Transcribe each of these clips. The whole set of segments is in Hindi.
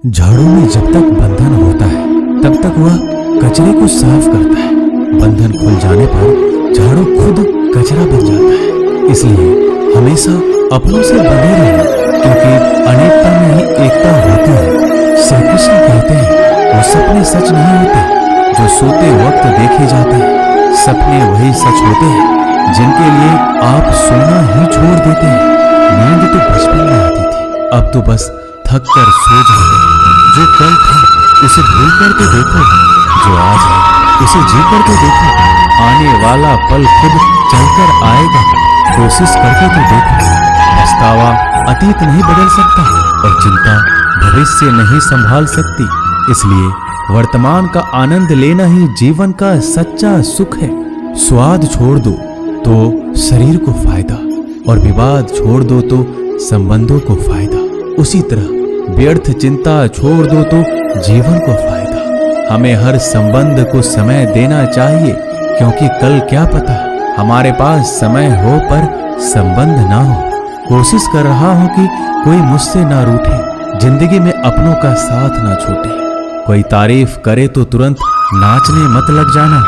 झाड़ू में जब तक बंधन होता है तब तक वह कचरे को साफ करता है। बंधन खुल जाने पर झाड़ू खुद कचरा बन जाता है। इसलिए हमेशा अपनों से बने रहें, क्योंकि अनेकता में ही एकता होती है। श्री कृष्ण कहते हैं वो सपने सच नहीं होते जो सोते वक्त देखे जाते हैं। सपने वही सच होते हैं जिनके लिए आप सोना ही छोड़ देते हैं। नींद तो बचपन में आती थी, अब तो बस थक कर सो जाते हैं। जो कल था उसे भूल कर तो देखो, जो आज है उसे जी कर तो देखो। आने वाला पल खुद चलकर आएगा, कोशिश करके तो देखो। पछतावा अतीत नहीं बदल सकता और चिंता भविष्य नहीं संभाल सकती। इसलिए वर्तमान का आनंद लेना ही जीवन का सच्चा सुख है। स्वाद छोड़ दो तो शरीर को फायदा, और विवाद छोड़ दो तो संबंधों को फायदा। उसी तरह व्यर्थ चिंता छोड़ दो तो जीवन को फायदा। हमें हर संबंध को समय देना चाहिए, क्योंकि कल क्या पता हमारे पास समय हो पर संबंध ना हो। कोशिश कर रहा हूं कि कोई मुझसे ना रूठे, जिंदगी में अपनों का साथ ना छूटे। कोई तारीफ करे तो तुरंत नाचने मत लग जाना।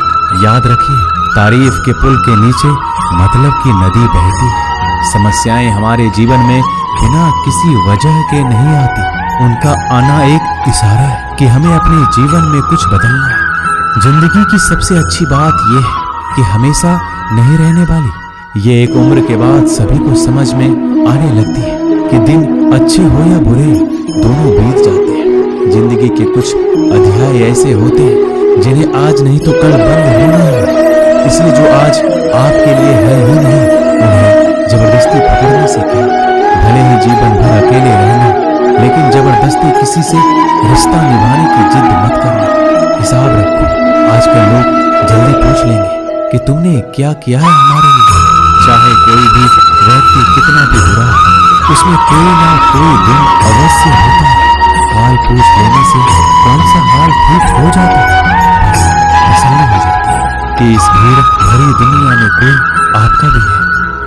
याद रखिए, तारीफ के पुल के नीचे मतलब की नदी बहती है। समस्याएं हमारे जीवन में बिना किसी वजह के नहीं आती। उनका आना एक इशारा है कि हमें अपने जीवन में कुछ बदलना है। जिंदगी की सबसे अच्छी बात यह है कि हमेशा नहीं रहने वाली। ये एक उम्र के बाद सभी को समझ में आने लगती है कि दिन अच्छे हो या बुरे, दोनों बीत जाते हैं। जिंदगी के कुछ अध्याय ऐसे होते हैं जिन्हें आज नहीं तो कल बंद होना है। इसलिए जो आज आपके लिए है ही नहीं, उन्हें जबरदस्ती पकड़ने से क्या। भले ही जीवन भर अकेले रहना, लेकिन जबरदस्ती किसी से रिश्ता निभाने की जिद मत करना। हिसाब रखो, आजकल लोग जल्दी पूछ लेंगे कि तुमने क्या किया है हमारे लिए। चाहे कोई भी व्यक्ति कितना भी बुरा है, उसमें कोई ना कोई दिन अवश्य होता है। हाल पूछ लेने से कौन सा हाल ठीक हो जाता है। बस तसल्ली हो जाती है कि इस भीड़ भरी दुनिया में कोई आपका भी है।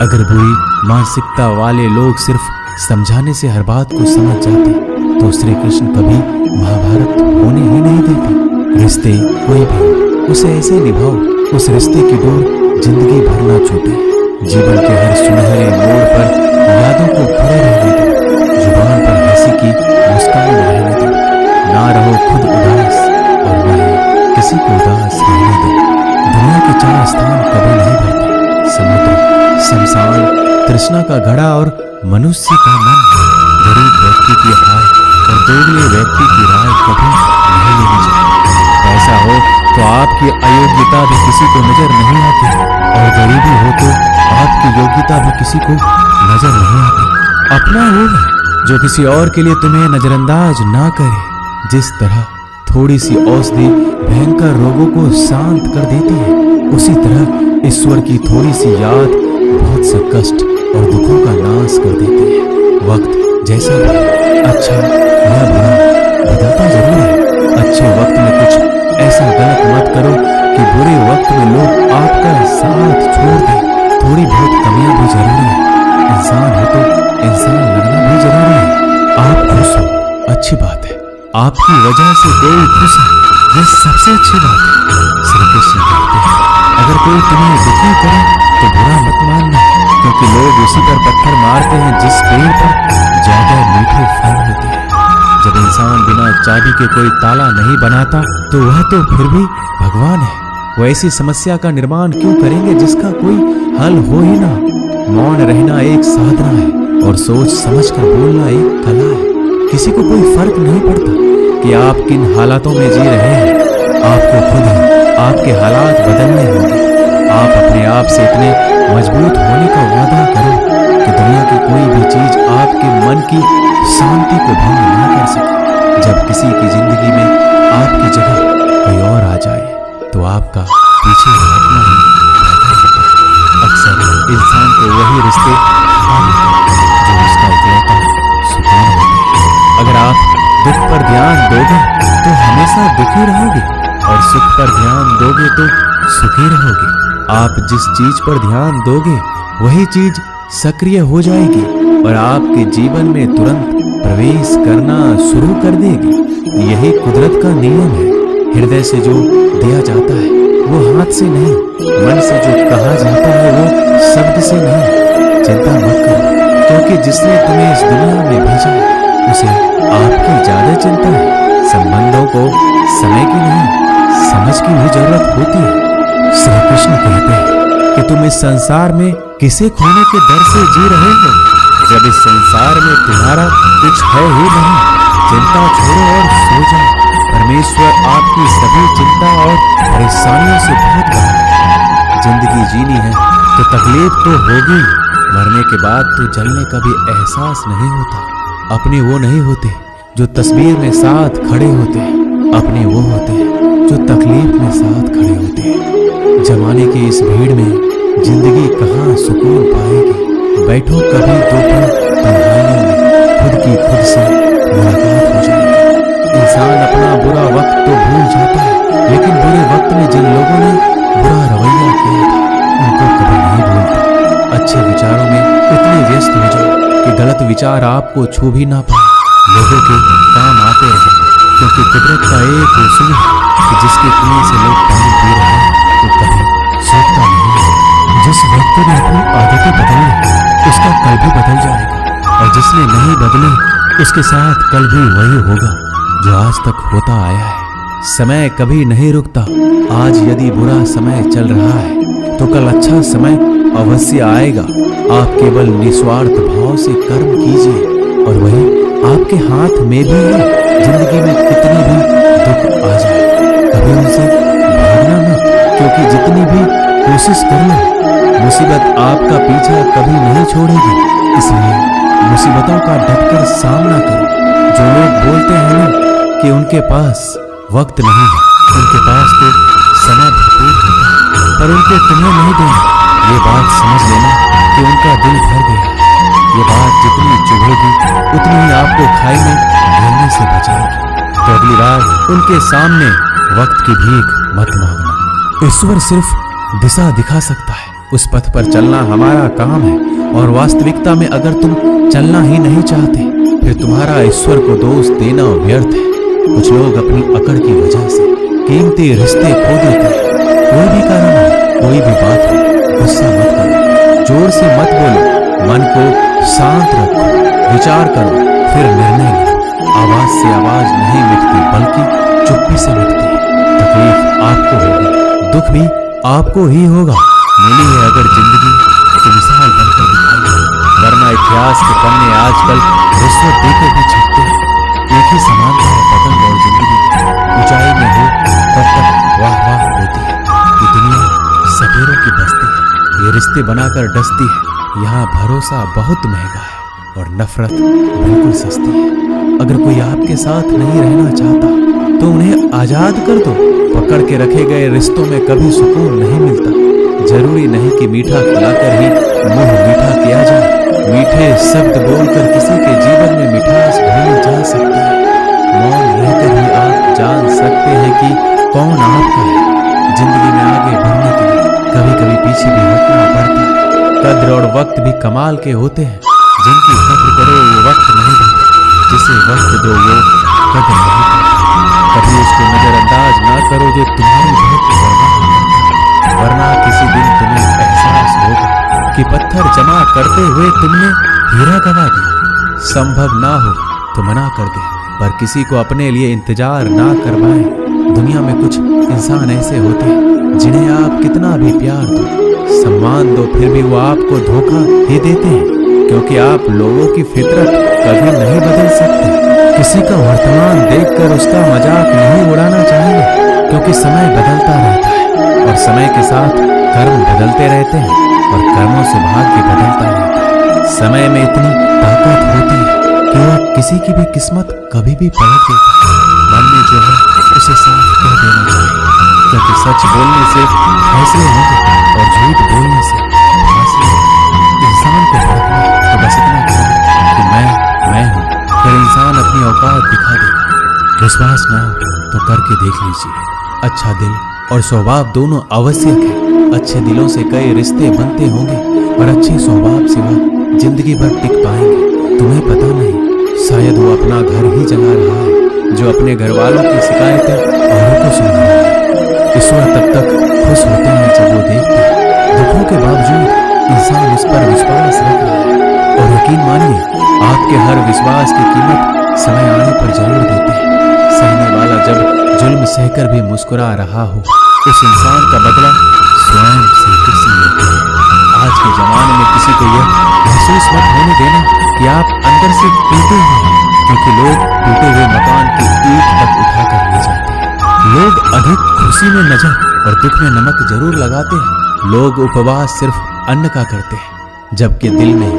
अगर बुरी मानसिकता वाले लोग सिर्फ समझाने से हर बात को समझ जाते तो श्री कृष्ण कभी महाभारत होने ही नहीं देते। रिश्ते कोई भी हो, उसे ऐसे निभाओ उस रिश्ते की डोर जिंदगी भर ना छूटे। जीवन के हर सुनहरे मोड़ पर यादों को खड़े रहने दो। जुबान पर हंसी की मुस्कान रहने दो। ना रहो खुद उदास और ना ही किसी को उदास रहने दो। दुनिया के चार स्थान कभी नहीं भरते, समुद्र, शमशान, तृष्णा का घड़ा और मनुष्य का मन। गरीब व्यक्ति की हाय और दोगले व्यक्ति की राय कभी नहीं लेनी चाहिए। ऐसा हो तो आपकी अयोग्यता भी किसी को नजर नहीं आती, और गरीबी हो तो आपकी योग्यता भी किसी को नजर नहीं आती। अपना वो है जो किसी और के लिए तुम्हें नजरअंदाज ना करे। जिस तरह थोड़ी सी औषधि भयंकर रोगों को शांत कर देती है, उसी तरह ईश्वर की थोड़ी सी याद बहुत से कष्ट और दुखों का नाश कर देती है। वक्त जैसा भी अच्छा या बुरा बदलता जरूर है। अच्छे वक्त में कुछ ऐसा गलत मत करो कि बुरे वक्त में लोग आपका साथ छोड़ दें। थोड़ी बहुत कमियां भी जरूरी है। इंसान हो तो इंसान लगना भी जरूरी है। आप खुश हो, अच्छी बात है। आपकी वजह से कोई खुश है, ये सबसे अच्छी बात है। श्री कृष्ण कहते हैं अगर कोई तुम्हें दुखी करे तो बुरा मत मानना, क्योंकि लोग उसी पर पत्थर मारते हैं जिस पेड़ पर ज्यादा मीठे फल होते हैं। जब इंसान बिना चाबी के कोई ताला नहीं बनाता तो वह तो फिर भी भगवान है। वो ऐसी समस्या का निर्माण क्यों करेंगे जिसका कोई हल हो ही ना। मौन रहना एक साधना है और सोच समझकर बोलना एक कला है। किसी को कोई फर्क नहीं पड़ता कि आप किन हालातों में जी रहे हैं। आपको खुद ही आपके हालात बदलने होंगे। आप अपने आप से इतने मजबूत होने का वादा करो कि दुनिया की कोई भी चीज आपके मन की शांति को भंग ना कर सके। जब किसी की जिंदगी में आपकी जगह कोई और आ जाए तो आपका पीछे हटना ही बेहतर होता है। अक्सर इंसान को वही रिश्ते जो उसका इकलौता सुकून होते हैं। अगर आप दुख पर ध्यान दोगे तो हमेशा दुखी रहोगे, और सुख पर ध्यान दोगे तो सुखी रहोगे। आप जिस चीज पर ध्यान दोगे वही चीज सक्रिय हो जाएगी। और आपके जीवन में तुरंत प्रवेश करना शुरू कर देगी। यही कुदरत का नियम है। हृदय से जो दिया जाता है वो हाथ से नहीं, मन से जो कहा जाता है वो शब्द से नहीं। चिंता मत करो, क्योंकि जिसने तुम्हें इस दुनिया में भेजा उसे आपकी ज्यादा चिंता है। संबंधों को समय की नहीं, समझ की भी जरूरत होती है। श्री कृष्ण कहते हैं कि तुम इस संसार में किसे खोने के डर से जी रहे हो, जब इस संसार में तुम्हारा कुछ है ही नहीं। चिंता छोड़ो और सो जाओ। परमेश्वर आपकी सभी चिंता और परेशानियों से बहुत बड़ा है। जिंदगी जीनी है तो तकलीफ तो होगी, मरने के बाद तो जलने का भी एहसास नहीं होता। अपने वो नहीं होते जो तस्वीर में साथ खड़े होते हैं, अपने वो होते हैं जो तकलीफ में साथ खड़े होते हैं। जमाने की इस भीड़ में जिंदगी कहाँ सुकून पाएगी। बैठो कभी दो पल तन्हाइयों में, खुद की खुद से मुलाकात हो जाएगी। इंसान अपना बुरा वक्त तो भूल जाता है, लेकिन बुरे वक्त में जिन लोगों ने बुरा रवैया किया था उनको कभी नहीं भूलता। अच्छे विचारों में इतने व्यस्त हो जाओ कि गलत विचार आपको छू भी ना पाए। लोगों के काम आते रहे, क्योंकि कुदरत का एक उसूल है कि जिसके कुएं से लोग पानी पी रहे हैं वो कभी सूखता नहीं है। जिस व्यक्ति ने अपनी आदतें बदली उसका कल भी बदल जाएगा, और जिसने नहीं बदली उसके साथ कल भी वही होगा जो आज तक होता आया है। समय कभी नहीं रुकता। आज यदि बुरा समय चल रहा है तो कल अच्छा समय अवश्य आएगा। आप केवल निस्वार्थ भाव से कर्म कीजिए और वही आपके हाथ में भी है। जिंदगी में कितने भी दुख आ जाए कभी उनसे भागना मत, क्योंकि जितनी भी कोशिश कर लो मुसीबत आपका पीछा कभी नहीं छोड़ेगी। इसलिए मुसीबतों का डटकर सामना करो। जो लोग बोलते हैं ना कि उनके पास वक्त नहीं है, उनके पास तो समय भरपूर होता है, पर उनके तुम्हें नहीं देना। ये बात समझ लेना कि उनका दिल भर गया है। ये बात जितनी चुभेगी उतनी ही आपको खाई में गिरने से बचाएगी। तो अगली बार उनके सामने वक्त की भीख मत मांगना। ईश्वर सिर्फ दिशा दिखा सकता है, उस पथ पर चलना हमारा काम है। और वास्तविकता में अगर तुम चलना ही नहीं चाहते फिर तुम्हारा ईश्वर को दोष देना व्यर्थ है। कुछ लोग अपनी अकड़ की वजह से कीमती रिश्ते खो देते हैं। कोई भी कारण हो, कोई भी बात हो, गुस्सा मत करो, जोर से मत बोलो, मन को शांत रखो, विचार करो, फिर निर्णय लो। आवाज से आवाज नहीं मिटती, बल्कि चुप्पी से मिटती है। तकलीफ आपको होगी, दुख भी आपको ही होगा। मिली है अगर जिंदगी तो मिसाल बनकर दिखाई, वरना इतिहास के पन्ने आजकल रिश्वत देकर भी छपते हैं। एक ही समानता है पतंग और जिंदगी की। ऊंचाई में हो तब तक वाह वाह होती है। ये दुनिया सफेरों की बस्ती है, ये रिश्ते बनाकर डसती है। यहाँ भरोसा बहुत महंगा है और नफरत बिल्कुल सस्ती है। अगर कोई आपके साथ नहीं रहना चाहता तो उन्हें आजाद कर दो। पकड़ के रखे गए रिश्तों में कभी सुकून नहीं मिलता। जरूरी नहीं कि मीठा खिलाकर ही मुंह मीठा किया जाए। मीठे शब्द बोलकर किसी के जीवन में मिठास भरी जा सकती है। मौन रहकर ही आप जान सकते हैं कि कौन आपका है। जिंदगी में आगे बढ़ने के लिए कभी कभी पीछे भी हटना पड़ता है। कद्र और वक्त भी कमाल के होते हैं। जिनकी कद्र करो वो वक्त नहीं देता, जिसे वक्त दो वो कद्र नहीं करता। कभी उसको नजरअंदाज ना करो जो तुम्हारी बहुत बर्बाद करता है, वरना किसी दिन तुम्हें एहसास होगा कि पत्थर जमा करते हुए तुमने हीरा गवा दिया। संभव ना हो तो मना कर दे, पर किसी को अपने लिए इंतजार ना करवाएं। दुनिया में कुछ इंसान ऐसे होते हैं जिन्हें आप कितना भी प्यार दो, सम्मान दो, फिर भी वो आपको धोखा ही देते हैं, क्योंकि आप लोगों की फितरत कभी नहीं बदल सकते। किसी का वर्तमान देखकर उसका मजाक नहीं उड़ाना चाहिए, क्योंकि समय बदलता रहता है और समय के साथ कर्म बदलते रहते हैं और कर्मों से भाग्य बदलता रहता है। समय में इतनी ताकत होती है कि वह किसी की भी किस्मत कभी भी पलट देता है। मन में जो है उसे साफ कह देना चाहिए, क्योंकि सच बोलने से फैसले होंगे और झूठ बोलने से फासले होंगे। इंसान को भड़कना तो बस इतना चाहिए कि मैं हूँ, फिर इंसान अपनी औकात दिखा देगा। विश्वास ना हो तो करके देख लीजिए। अच्छा दिल और स्वभाव दोनों आवश्यक है। अच्छे दिलों से कई रिश्ते बनते होंगे और अच्छे स्वभाव से वह जिंदगी भर टिक पाएंगे तुम्हें पता नहीं। शायद वो अपना घर ही जला रहा है जो अपने घर वालों की शिकायतें औरों को सुना रहा है। ईश्वर तब तक खुश होते हैं जब वो देखते हैं दुखों के बावजूद इंसान उस पर विश्वास रख रहा है। और यकीन मानिए, आपके हर विश्वास की कीमत समय आने पर जरूर देते हैं। सहने वाला जब जुल्म सहकर भी मुस्कुरा रहा हो, उस इंसान का बदला स्वयं से किसी लेते हैं। आज के जमाने में किसी को यह महसूस मत होने देना कि आप अंदर से टूटे हुए हैं, क्योंकि लोग टूटे हुए मकान की ईंट तक उठा कर ले जाते हैं। लोग अधिक खुशी में नजर और दुख में नमक जरूर लगाते हैं। लोग उपवास सिर्फ अन्न का करते हैं, जबकि दिल में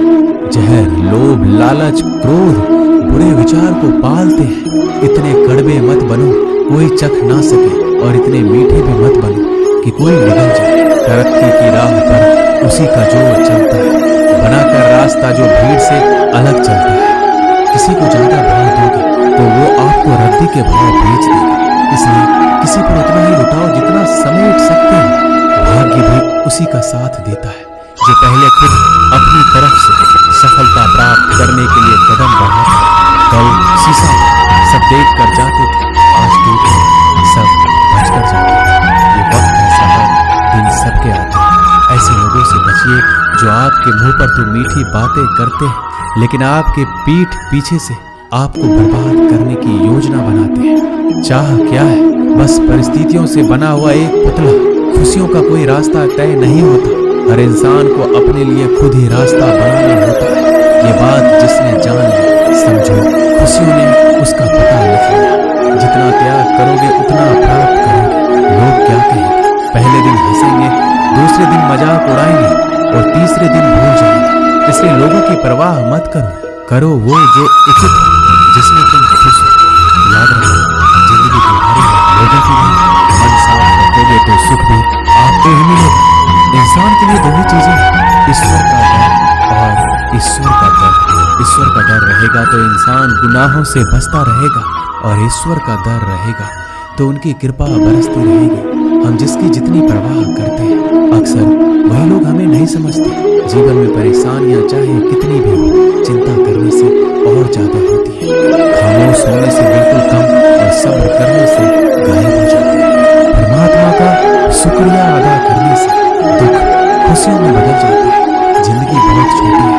जहर, लोभ, लालच, क्रोध, बुरे विचार को पालते हैं। इतने कड़वे मत बनो कोई चख ना सके, और इतने मीठे भी मत बनो कि कोई निगल जाए। तरक्की की राह पर उसी का जोर चलता है, बनाकर रास्ता जो भीड़ से अलग चलता है। किसी को ज्यादा भाव दोगे तो वो आपको रद्दी के भाव बेच देगा। इसलिए किसी पर उतना ही लुटाओ जितना समेट सकते हैं। भाग्य भी उसी का साथ देता है जो पहले खुद अपनी तरफ से सफलता प्राप्त करने के लिए कदम बढ़ाता है। कल शीशा सब देख कर जाते थे, आज टूट सब बचकर जाते हैं। ये वक्त है साहब, दिन सबके आते हैं। ऐसे लोगों से बचिए जो आपके मुंह पर तो मीठी बातें करते हैं, लेकिन आपके पीठ पीछे से आपको बर्बाद करने की योजना बनाते हैं। चाह क्या है? बस परिस्थितियों से बना हुआ एक पुतला। खुशियों का कोई रास्ता तय नहीं होता, हर इंसान को अपने लिए खुद ही रास्ता बनाना होता है। ये बात जिसने जान ली, समझो खुशियों ने उसका पता लिख लिया। जितना त्याग करोगे उतना प्राप्त करोगे। लोग क्या कहेंगे? पहले दिन हंसेंगे, दूसरे दिन मजाक उड़ाएंगे और तीसरे दिन भूल जाएंगे। इसलिए लोगों की परवाह मत करो वो जो उचित है, जिसमें तुम खुश हो। याद रखो, जिंदगी तुम्हारी है, लोगों की नहीं। मन साफ रखोगे तो सुख भी आपको ही मिलेगा। इंसान के लिए दो ही चीजें, ईश्वर का डर और ईश्वर का डर। ईश्वर का डर रहेगा तो इंसान गुनाहों से बचता रहेगा, और ईश्वर का डर रहेगा तो उनकी कृपा बरसती रहेगी। हम जिसकी जितनी परवाह करते हैं, अक्सर वही लोग हमें नहीं समझते। जीवन में परेशानियां चाहे कितनी भी हो, चिंता करने से और ज्यादा होती है। खामोश होने से बिल्कुल कम और सब्र करने से गायब हो जाती है। परमात्मा का शुक्रिया अदा करने से दुख खुशियों में बदल जाते हैं। जिंदगी बहुत छोटी है।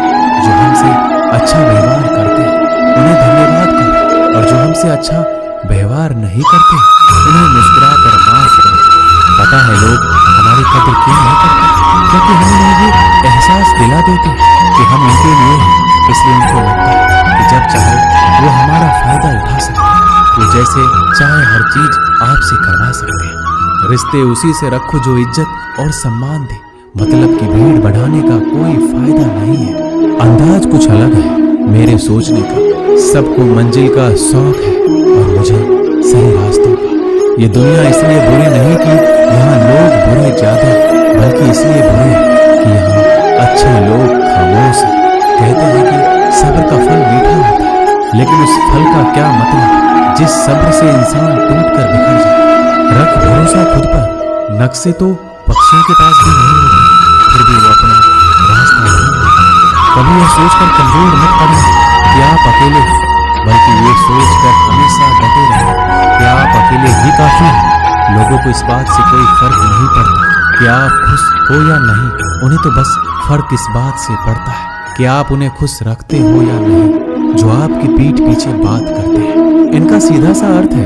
जो हमसे अच्छा व्यवहार करते हैं उन्हें धन्यवाद करो, और जो हमसे अच्छा व्यवहार नहीं करते उन्हें मुस्कुरा कर माफ करो। पता है लोग हमारी कदर क्यों नहीं करते? क्योंकि हम उन्हें ये एहसास दिला देते हैं कि हम उनके लिए हैं। इसलिए उनको लगता है कि जब चाहे वो हमारा फायदा उठा सकते हैं। वो जैसे चाहे हर चीज आपसे करवा सकते हैं। रिश्ते उसी से रखो जो इज्जत और सम्मान दे। मतलब की भीड़ बढ़ाने का कोई फायदा नहीं है। अंदाज कुछ अलग है मेरे सोचने का। सबको मंजिल का शौक है और मुझे सही रास्तों का। ये दुनिया इसलिए बुरी नहीं कि यहाँ लोग बुरे ज्यादा, बल्कि इसलिए बुरे कि यहाँ अच्छे लोग खामोश हैं। कहते हैं कि सब्र का फल मीठा होता है, लेकिन उस फल का क्या मतलब जिस सब्र से इंसान टूट कर बिखर जाए। रख भरोसा खुद पर। नक्शे तो पक्षियों के पास भी नहीं होते, फिर भी वो अपना रास्ता ढूंढ लेते हैं। कभी यह सोचकर कमजोर मत पड़े कि आप अकेले हैं, बल्कि ये सोचकर हमेशा डटे रहें कि आप अकेले ही काफी हैं। लोगों को इस बात से कोई फर्क नहीं पड़ता कि आप खुश हो या नहीं। उन्हें तो बस फर्क इस बात से पड़ता है कि आप उन्हें खुश रखते हो या नहीं, जो आपकी पीठ पीछे बात करते हैं। इनका सीधा सा अर्थ है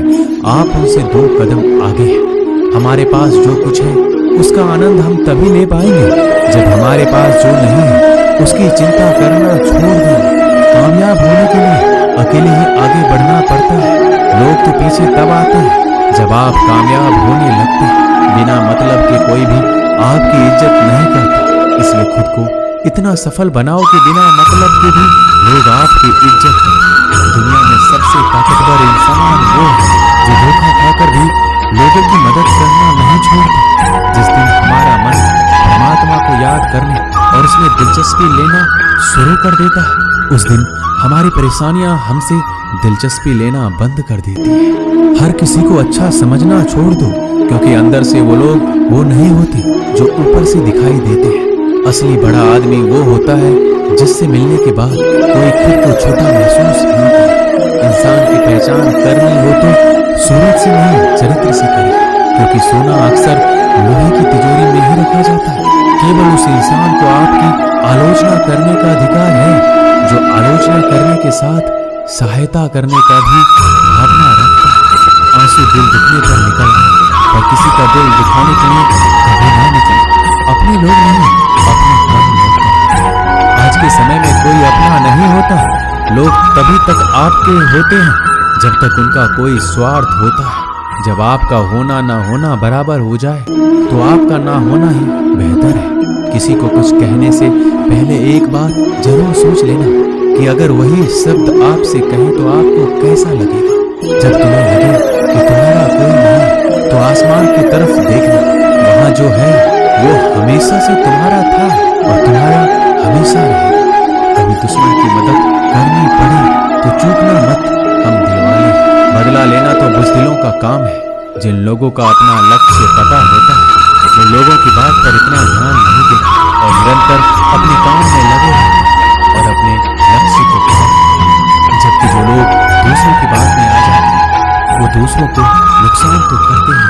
आप उनसे 2 कदम आगे हैं। हमारे पास जो कुछ है उसका आनंद हम तभी ले पाएंगे जब हमारे पास जो नहीं है उसकी चिंता करना छोड़ दें। कामयाब होने के लिए अकेले ही आगे बढ़ना पड़ता है। लोग तो पीछे तब आते हैं जब आप कामयाब होने लगते हैं। बिना मतलब के कोई भी आपकी इज्जत नहीं करता। इसलिए खुद को इतना सफल बनाओ कि बिना मतलब के भी लोग आपकी इज्जत करें। दुनिया में सबसे ताकतवर इंसान वो है जो धोखा खाकर भी लोगों की मदद करना नहीं छोड़ता। जिस दिन हमारा मन परमात्मा को याद करने और उसमें दिलचस्पी लेना शुरू कर देता है, उस दिन हमारी परेशानियां हमसे दिलचस्पी लेना बंद कर देती है। हर किसी को अच्छा समझना छोड़ दो, क्योंकि अंदर से वो लोग वो नहीं होते जो ऊपर से दिखाई देते हैं। असली बड़ा आदमी वो होता है जिससे मिलने के बाद कोई खुद को छोटा महसूस ना करे। इंसान की पहचान करनी हो तो सूरत से नहीं, चरित्र से करे, क्योंकि सोना अक्सर लोहे की तिजोरी में ही रखा जाता है। केवल उस इंसान को आपकी आलोचना करने का अधिकार है जो आलोचना करने के साथ सहायता करने का भी भावना रखता है। आंसू दिल दुखने पर निकलना, पर किसी का दिल दुखाने के लिए कभी ना निकले। अपने लोग नहीं, अपने कर्म लोग करते हैं। आज के समय में कोई अपना नहीं होता। लोग तभी तक आपके होते हैं जब तक उनका कोई स्वार्थ होता है। जब आपका होना ना होना बराबर हो जाए तो आपका ना होना ही बेहतर है। किसी को कुछ कहने से पहले एक बात जरूर सोच लेना कि अगर वही शब्द आपसे कहे तो आपको कैसा लगेगा। जब तुम्हें लगे कि तुम्हारा कोई नहीं तो आसमान की तरफ देखना, वहां जो है वो हमेशा से तुम्हारा था और तुम्हारा हमेशा रहेगा। कभी दुश्मन की मदद करनी पड़े तो चूकना मत, हम दिलवाले हैं। बदला लेना तो बुज़दिलों का काम है। जिन लोगों का अपना लक्ष्य पता होता है वो लोगों की बात पर इतना ध्यान नहीं देते और निरंतर अपने काम में लगे रहते और अपने लक्ष्य को पाते। जबकि जो लोग दूसरों की बात में आ जाते हैं वो दूसरों को नुकसान तो करते ही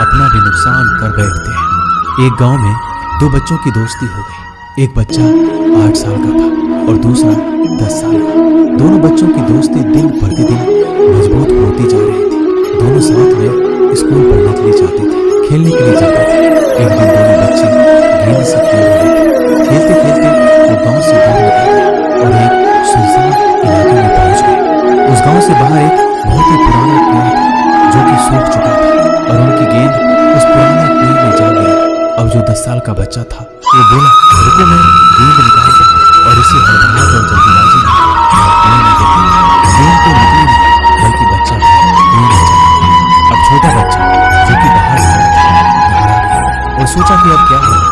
अपना भी नुकसान कर बैठते हैं। एक गांव में दो बच्चों की दोस्ती हो गई। एक बच्चा 8 साल का था और दूसरा 10 साल का। दोनों बच्चों की दोस्ती दिन प्रतिदिन मजबूत होती जा रही थी। दोनों साथ में स्कूल पढ़ने के लिए जाते थे, खेलने के लिए जाते थे। एक दिन दोनों बच्चे गेंद से खेल रहे थे। खेलते खेलते वो गांव से दूर निकल गए और एक सुनसान इलाके में पहुंच गए। उस गांव से बाहर एक बहुत ही पुराना कुआं था जो कि सूख चुका था और उनकी गेंद उस पुराने कुएं में जा गिरी। अब जो 10 साल का बच्चा था वो बोला, रुको मैं गेंद निकालता और इसे हड़बड़ाहट और जल्दीबाजी में कुएं में गिर गई। गेंद तो निकली नहीं बल्कि बच्चा कुएं में चला गया। अब छोटा बच्चा जो कि बाहर खड़ा था घबरा गया और सोचा कि अब क्या होगा।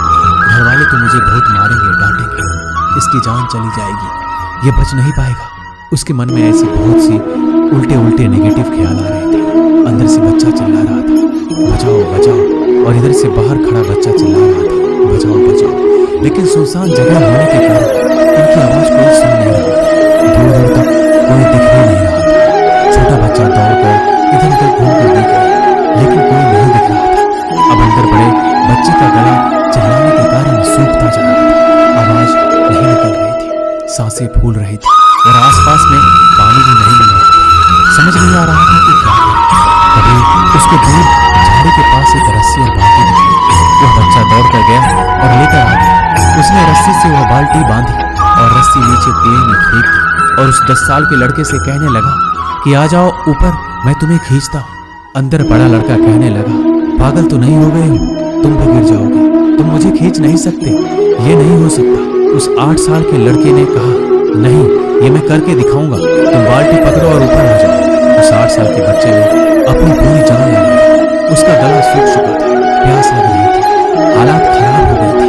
घर वाले तो मुझे बहुत मारेंगे, डांटेंगे, इसकी जान चली जाएगी, ये बच नहीं पाएगा। उसके मन में ऐसी बहुत सी उल्टे उल्टे नेगेटिव ख्याल आ रहे थे। अंदर से बच्चा चिल्ला रहा था, बचाओ बचाओ, और इधर से बाहर खड़ा बच्चा चिल्ला रहा था, बचाओ बचाओ। लेकिन सुनसान जगह होने के कारण इनकी आवाज कोई सुन नहीं रहा था। दूर दूर तक कोई दिख ही नहीं रहा था। छोटा बच्चा दौड़कर इधर उधर घूमकर देख रहा लेकिन कोई नहीं दिख रहा था। अब अंदर बड़े बच्चे का गला चिल्लाने के कारण सूखता जा रहा था। आवाज नहीं निकल रही थी, सांसें फूल रही थी और आसपास में पानी भी नहीं मिल रहा था। समझ नहीं आ रहा था कि क्या करे। तभी उसको दूर झाड़ी के पास एक रस्सी और बाल्टी दिखाई। वह बच्चा दौड़ कर गया और लेकर आ गया। उसने रस्सी से वह बाल्टी बांधी और रस्सी नीचे कुएं में फेंक दी और उस 10 साल के लड़के से कहने लगा कि आ जाओ ऊपर, मैं तुम्हें खींचता हूँ। अंदर बड़ा लड़का कहने लगा, पागल तो नहीं हो गए हो, तुम भी गिर जाओगे, तुम मुझे खींच नहीं सकते, ये नहीं हो सकता। उस 8 साल के लड़के ने कहा, नहीं, ये मैं करके दिखाऊंगा, तुम बाल्टी पकड़ो और ऊपर आ जाओ। उस 8 साल के बच्चे ने अपनी पूरी जान लगाई। उसका गला सूख चुका था, प्यास लग रही थी, हालात खराब हो गए थे,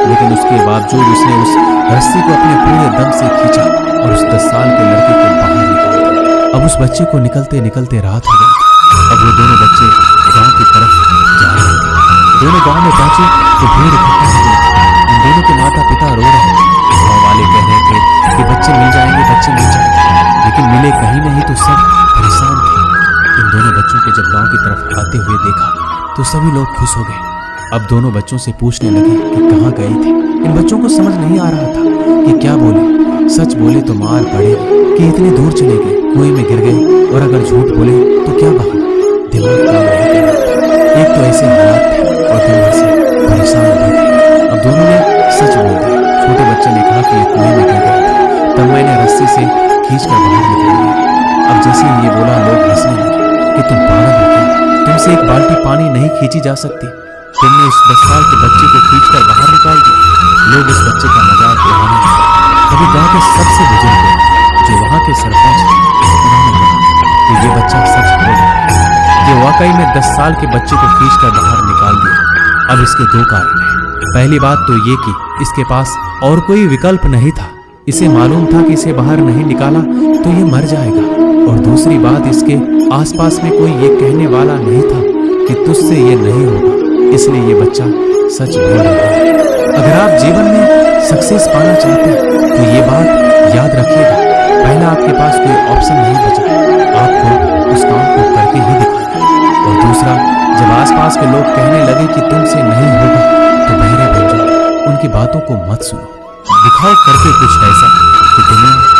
लेकिन उसके बावजूद उसने उस रस्सी को अपने पूरे दम से खींचा और उस 10 साल के लड़के को बाहर निकाल दिया। अब उस बच्चे को निकलते निकलते रात हो गई। अब वो दोनों बच्चे गांव की तरफ जा रहे थे। दोनों गांव में पहुंचे तो भीड़ इकट्ठा हो गई। उन दोनों के माता पिता रो रहे थे। गांव वाले कह रहे थे कि बच्चे मिल जाएंगे, बच्चे मिल जाएंगे, लेकिन मिले कहीं नहीं तो सब परेशान थे। इन दोनों बच्चों को जब गांव की तरफ आते हुए देखा तो सभी लोग खुश हो गए। अब दोनों बच्चों से पूछने लगे कि कहाँ गए थे। इन बच्चों को समझ नहीं आ रहा था कि क्या बोले। सच बोले तो मार पड़ेगी कि इतने दूर चले गए, कुएं में गिर गए, और अगर झूठ बोले तो क्या बहाना। दिमाग काम नहीं कर रहा था। एक तो ऐसे हालात थे और दिन भर से परेशान भी थे। अब दोनों ने सच बोल दिया। छोटे बच्चे ने कहा कि ये कुएं में गिर गया था, तब मैंने रस्सी से खींचकर बाहर निकाल दिया। अब जैसे ही ये बोला लोग हंसने लगे कि तुम पागल हो क्या, तुमसे एक बाल्टी पानी नहीं खींची जा सकती, तुमने उस 10 साल के बच्चे को खींचकर बाहर निकाल दिया। लोग उस बच्चे का मजाक उड़ाने लगे। तभी गांव के सबसे बुजुर्ग जो वहां के सरपंच थे उन्होंने कहा कि ये बच्चा सच बोल रहा है, ये वाकई में 10 साल के बच्चे को खींचकर बाहर निकाल दिया। अब इसके 2 कारण हैं। पहली बात तो ये कि इसके पास और कोई विकल्प नहीं था। इसे मालूम था कि इसे बाहर नहीं निकाला तो ये मर जाएगा। और दूसरी बात, इसके आसपास में कोई ये कहने वाला नहीं था कि तुझसे ये नहीं होगा। इसलिए ये बच्चा सच बोल रहा है। अगर आप जीवन में सक्सेस पाना चाहते हैं तो ये बात याद रखिएगा, पहला आपके पास कोई ऑप्शन नहीं बचा, आपको उस काम को करके ही दिखाना है। और दूसरा, जब आसपास के लोग कहने लगे कि तुमसे नहीं होगा तो बहरे बन जाओ, उनकी बातों को मत सुनो, दिखाओ करके कुछ ऐसा कि तुम्हें